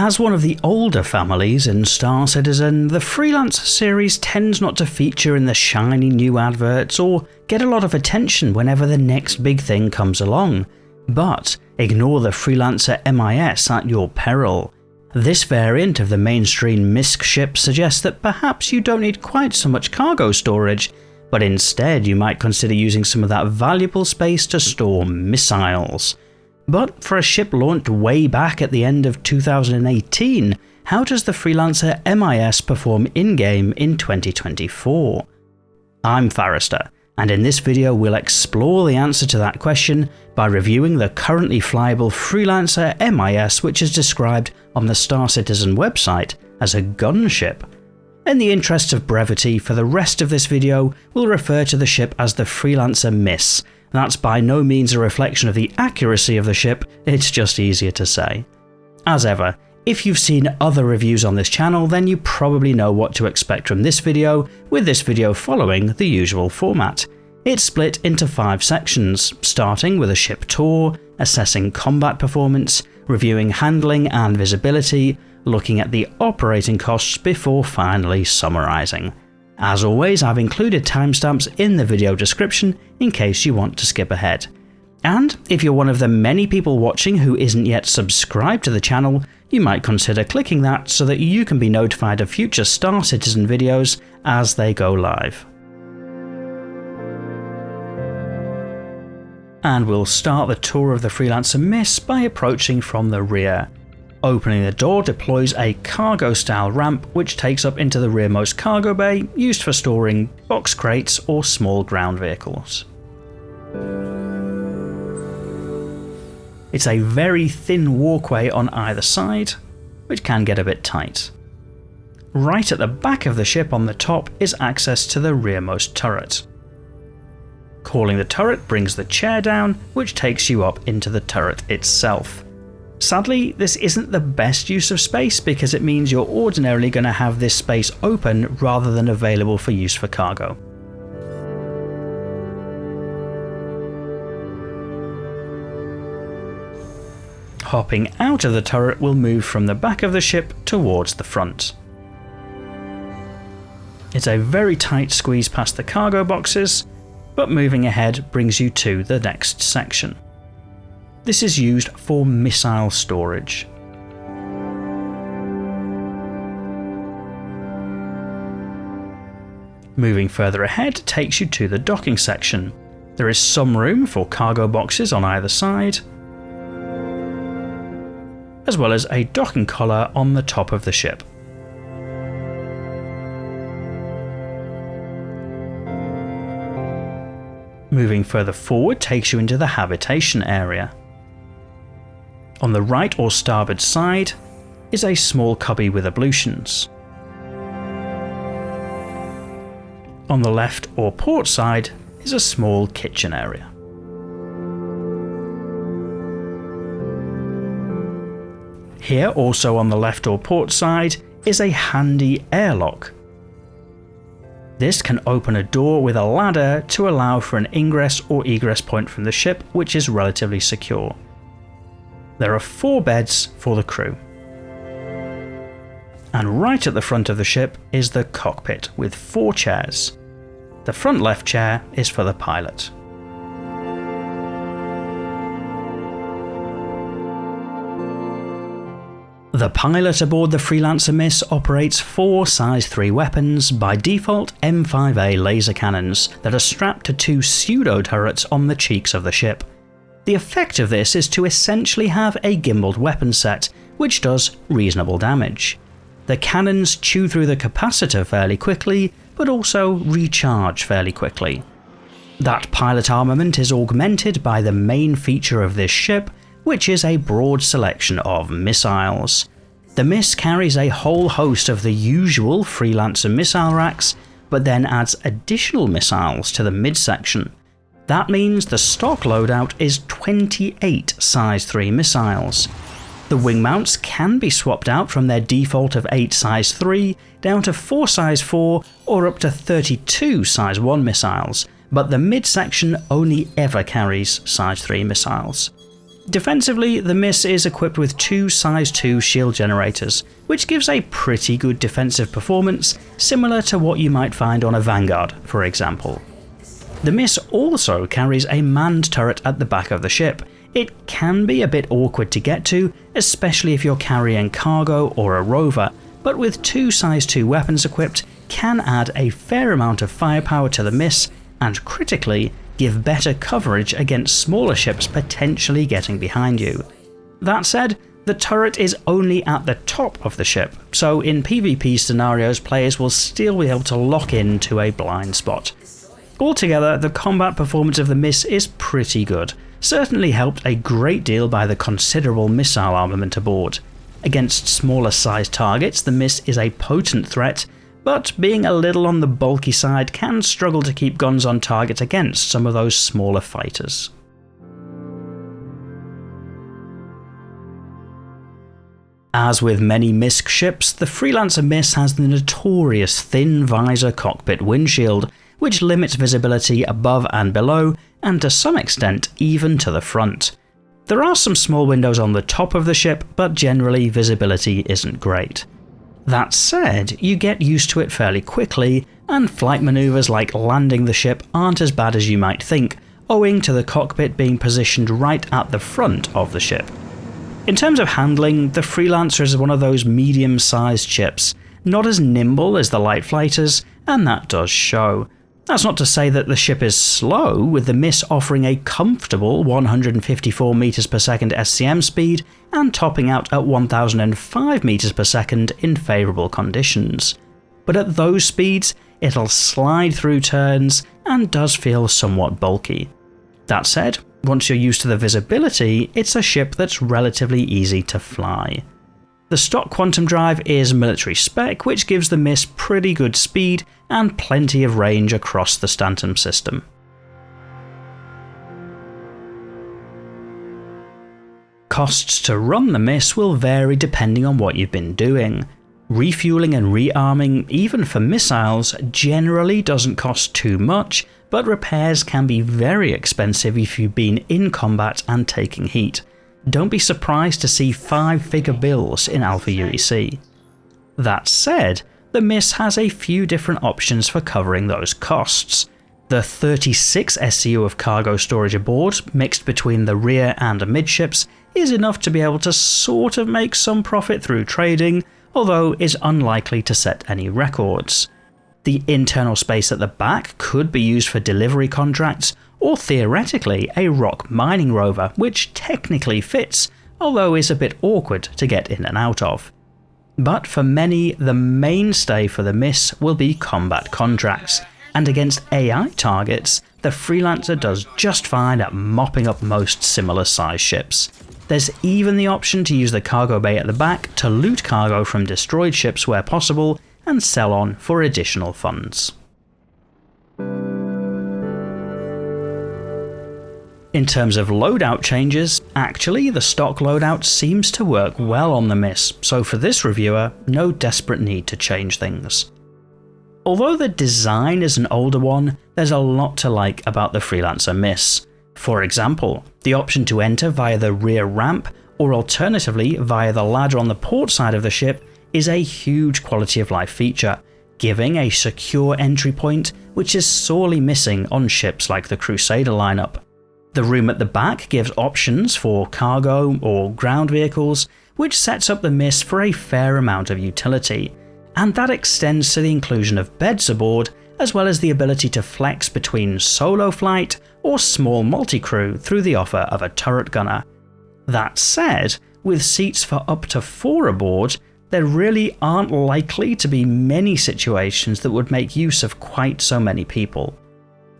As one of the older families in Star Citizen, the Freelancer series tends not to feature in the shiny new adverts or get a lot of attention whenever the next big thing comes along. But ignore the Freelancer MIS at your peril. This variant of the mainstream MISC ship suggests that perhaps you don't need quite so much cargo storage, but instead you might consider using some of that valuable space to store missiles. But for a ship launched way back at the end of 2018, how does the Freelancer MIS perform in-game in 2024? I'm Forrester, and in this video we'll explore the answer to that question by reviewing the currently flyable Freelancer MIS, which is described on the Star Citizen website as a gunship. In the interests of brevity, for the rest of this video we'll refer to the ship as the Freelancer MIS. That's by no means a reflection of the accuracy of the ship, it's just easier to say. As ever, if you've seen other reviews on this channel, then you probably know what to expect from this video, with this video following the usual format. It's split into 5 sections, starting with a ship tour, assessing combat performance, reviewing handling and visibility, looking at the operating costs before finally summarising. As always, I've included timestamps in the video description in case you want to skip ahead. And if you're one of the many people watching who isn't yet subscribed to the channel, you might consider clicking that so that you can be notified of future Star Citizen videos as they go live. And we'll start the tour of the Freelancer MIS by approaching from the rear. Opening the door deploys a cargo-style ramp which takes up into the rearmost cargo bay, used for storing box crates or small ground vehicles. It's a very thin walkway on either side, which can get a bit tight. Right at the back of the ship on the top is access to the rearmost turret. Calling the turret brings the chair down, which takes you up into the turret itself. Sadly, this isn't the best use of space because it means you're ordinarily going to have this space open rather than available for use for cargo. Hopping out of the turret will move from the back of the ship towards the front. It's a very tight squeeze past the cargo boxes, but moving ahead brings you to the next section. This is used for missile storage. Moving further ahead takes you to the docking section. There is some room for cargo boxes on either side, as well as a docking collar on the top of the ship. Moving further forward takes you into the habitation area. On the right or starboard side is a small cubby with ablutions. On the left or port side is a small kitchen area. Here, also on the left or port side, is a handy airlock. This can open a door with a ladder to allow for an ingress or egress point from the ship, which is relatively secure. There are 4 beds for the crew. And right at the front of the ship is the cockpit with 4 chairs. The front left chair is for the pilot. The pilot aboard the Freelancer MIS operates 4 size 3 weapons, by default M5A laser cannons, that are strapped to 2 pseudo-turrets on the cheeks of the ship. The effect of this is to essentially have a gimbaled weapon set, which does reasonable damage. The cannons chew through the capacitor fairly quickly, but also recharge fairly quickly. That pilot armament is augmented by the main feature of this ship, which is a broad selection of missiles. The MIS carries a whole host of the usual Freelancer missile racks, but then adds additional missiles to the midsection. That means the stock loadout is 28 size 3 missiles. The wing mounts can be swapped out from their default of 8 size 3 down to 4 size 4 or up to 32 size 1 missiles, but the midsection only ever carries size 3 missiles. Defensively, the MIS is equipped with 2 size 2 shield generators, which gives a pretty good defensive performance, similar to what you might find on a Vanguard, for example. The MIS also carries a manned turret at the back of the ship. It can be a bit awkward to get to, especially if you're carrying cargo or a rover, but with 2 size 2 weapons equipped, can add a fair amount of firepower to the MIS, and critically, give better coverage against smaller ships potentially getting behind you. That said, the turret is only at the top of the ship, so in PvP scenarios players will still be able to lock in to a blind spot. Altogether, the combat performance of the MIS is pretty good, certainly helped a great deal by the considerable missile armament aboard. Against smaller sized targets, the MIS is a potent threat, but being a little on the bulky side can struggle to keep guns on target against some of those smaller fighters. As with many MISC ships, the Freelancer MIS has the notorious thin visor cockpit windshield, which limits visibility above and below, and to some extent even to the front. There are some small windows on the top of the ship, but generally visibility isn't great. That said, you get used to it fairly quickly, and flight maneuvers like landing the ship aren't as bad as you might think, owing to the cockpit being positioned right at the front of the ship. In terms of handling, the Freelancer is one of those medium-sized ships, not as nimble as the light fighters, and that does show. That's not to say that the ship is slow, with the MIS offering a comfortable 154 meters per second SCM speed and topping out at 1005 meters per second in favourable conditions. But at those speeds, it'll slide through turns and does feel somewhat bulky. That said, once you're used to the visibility, it's a ship that's relatively easy to fly. The stock quantum drive is military spec, which gives the MIS pretty good speed and plenty of range across the Stanton system. Costs to run the MIS will vary depending on what you've been doing. Refueling and rearming, even for missiles, generally doesn't cost too much, but repairs can be very expensive if you've been in combat and taking heat. Don't be surprised to see 5-figure bills in Alpha UEC. That said, the MIS has a few different options for covering those costs. The 36 SCU of cargo storage aboard, mixed between the rear and midships, is enough to be able to sort of make some profit through trading, although is unlikely to set any records. The internal space at the back could be used for delivery contracts, or theoretically a rock mining rover, which technically fits, although is a bit awkward to get in and out of. But for many, the mainstay for the MIS will be combat contracts, and against AI targets, the Freelancer does just fine at mopping up most similar size ships. There's even the option to use the cargo bay at the back to loot cargo from destroyed ships where possible and sell on for additional funds. In terms of loadout changes, actually the stock loadout seems to work well on the MIS, so for this reviewer, no desperate need to change things. Although the design is an older one, there's a lot to like about the Freelancer MIS. For example, the option to enter via the rear ramp, or alternatively via the ladder on the port side of the ship, is a huge quality of life feature, giving a secure entry point which is sorely missing on ships like the Crusader lineup. The room at the back gives options for cargo or ground vehicles, which sets up the MIS for a fair amount of utility, and that extends to the inclusion of beds aboard, as well as the ability to flex between solo flight or small multi-crew through the offer of a turret gunner. That said, with seats for up to 4 aboard, there really aren't likely to be many situations that would make use of quite so many people.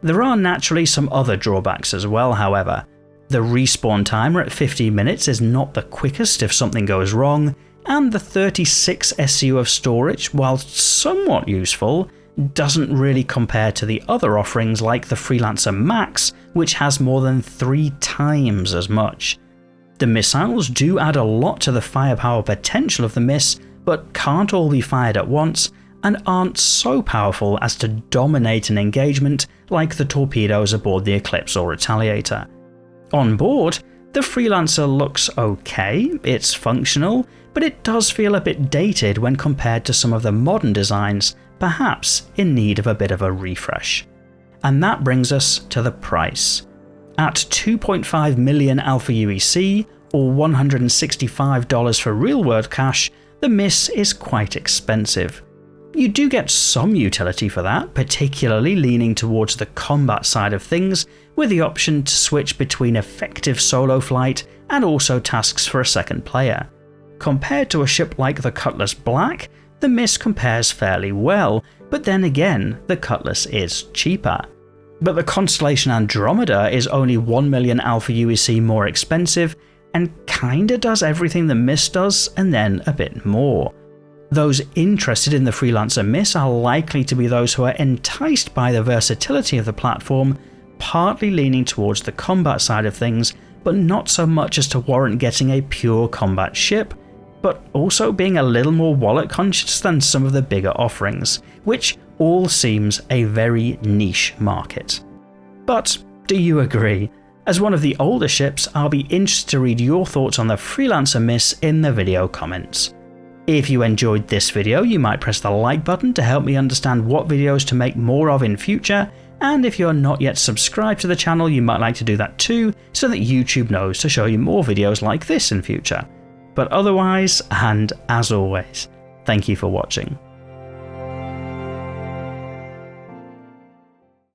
There are naturally some other drawbacks as well, however. The respawn timer at 15 minutes is not the quickest if something goes wrong, and the 36 SCU of storage, while somewhat useful, doesn't really compare to the other offerings like the Freelancer Max, which has more than 3 times as much. The missiles do add a lot to the firepower potential of the MIS, but can't all be fired at once, and aren't so powerful as to dominate an engagement like the torpedoes aboard the Eclipse or Retaliator. On board, The Freelancer looks okay, it's functional, but it does feel a bit dated when compared to some of the modern designs, perhaps in need of a bit of a refresh. And that brings us to the price. At 2.5 million Alpha UEC, or $165 for real-world cash, the MIS is quite expensive. You do get some utility for that, particularly leaning towards the combat side of things, with the option to switch between effective solo flight and also tasks for a second player. Compared to a ship like the Cutlass Black, the MIS compares fairly well, but then again, the Cutlass is cheaper. But the Constellation Andromeda is only 1 million Alpha UEC more expensive, and kinda does everything the MIS does and then a bit more. Those interested in the Freelancer MIS are likely to be those who are enticed by the versatility of the platform, partly leaning towards the combat side of things, but not so much as to warrant getting a pure combat ship, but also being a little more wallet conscious than some of the bigger offerings, which all seems a very niche market. But do you agree? As one of the older ships, I'll be interested to read your thoughts on the Freelancer MIS in the video comments. If you enjoyed this video, you might press the like button to help me understand what videos to make more of in future, and if you're not yet subscribed to the channel, you might like to do that too, so that YouTube knows to show you more videos like this in future. But otherwise, and as always, thank you for watching.